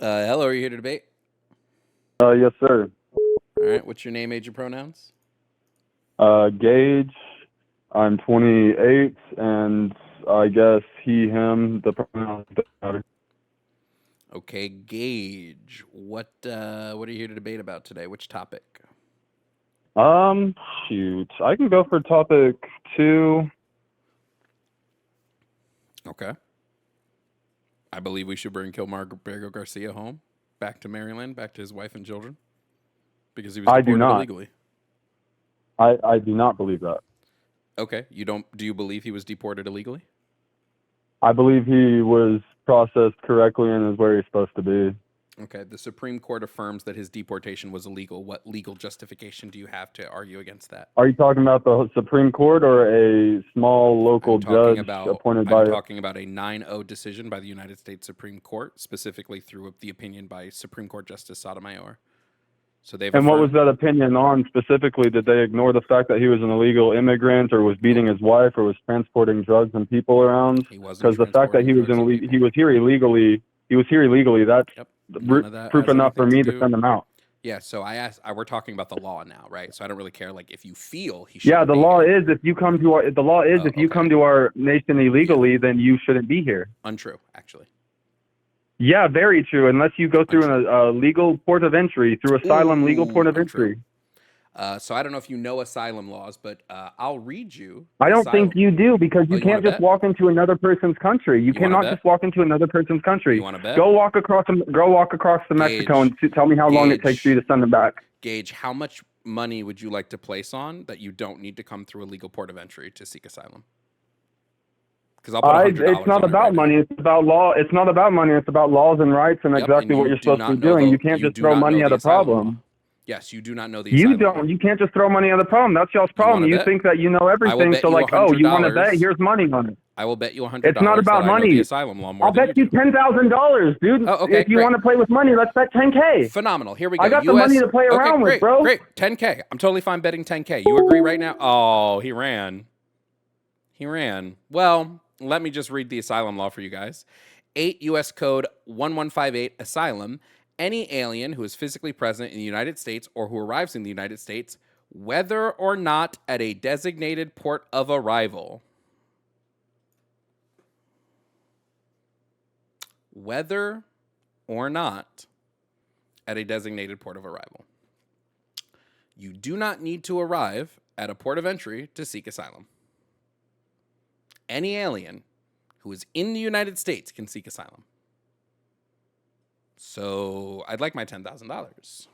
Hello, are you here to debate? Yes, sir. All right, what's your name, age, and pronouns? Gage, I'm 28, and I guess he, him, the pronouns don't matter. Okay, Gage. What are you here to debate about today? Which topic? Shoot. I can go for topic 2. Okay. I believe we should bring Kilmar Garcia home, back to Maryland, back to his wife and children, because he was I do deported not. illegally. I do not believe that. Okay, you don't? Do you believe he was deported illegally? I believe he was processed correctly and is where he's supposed to be. Okay, the Supreme Court affirms that his deportation was illegal. What legal justification do you have to argue against that? Are you talking about the Supreme Court or a small local judge appointed by... I'm talking about a 9-0 decision by the United States Supreme Court, specifically through the opinion by Supreme Court Justice Sotomayor. So they've And what was affirmed- that opinion on specifically? Did they ignore the fact that he was an illegal immigrant, or was beating his wife, or was transporting drugs and people around? He wasn't Because the fact that he was transporting drugs and people. he was here illegally, that's Yep. None of that proof has enough for anything me to to do- send him out. Yeah, so we're talking about the law now, right? So I don't really care, like, if you feel he should. Yeah, the law is if you come to our nation illegally, then you shouldn't be here. Untrue, actually. Yeah, very true. Unless you go through a legal port of entry, through asylum legal port of entry. So I don't know if you know asylum laws, but I'll read you. I don't think you do, because you can't just walk into another person's country. You cannot just walk into another person's country. You want to bet? Go walk across to Mexico and tell me how long it takes for you to send them back. Gage, how much money would you like to place on that you don't need to come through a legal port of entry to seek asylum? Because I'll put $100 It's not about money. It's about law. It's not about money. It's about laws and rights and exactly what you're supposed to be doing. You can't just throw money at a problem. Yes, you do not know the You don't. You can't just throw money at a problem. That's y'all's problem. You think that you know everything. So like, oh, you want to bet? Here's money on it. I will bet you $100. It's not about money. The asylum law more I'll bet you $10,000, dude. Oh, okay, if you want to play with money, let's bet $10K. Phenomenal. Here we go. I got the money to play around with, bro. Great. $10K. I'm totally fine betting $10K. You agree right now? Oh, he ran. Well, let me just read the asylum law for you guys. 8 U.S. Code 1158 Asylum. Any alien who is physically present in the United States or who arrives in the United States, whether or not at a designated port of arrival. Whether or not at a designated port of arrival. You do not need to arrive at a port of entry to seek asylum. Any alien who is in the United States can seek asylum. So I'd like my $10,000.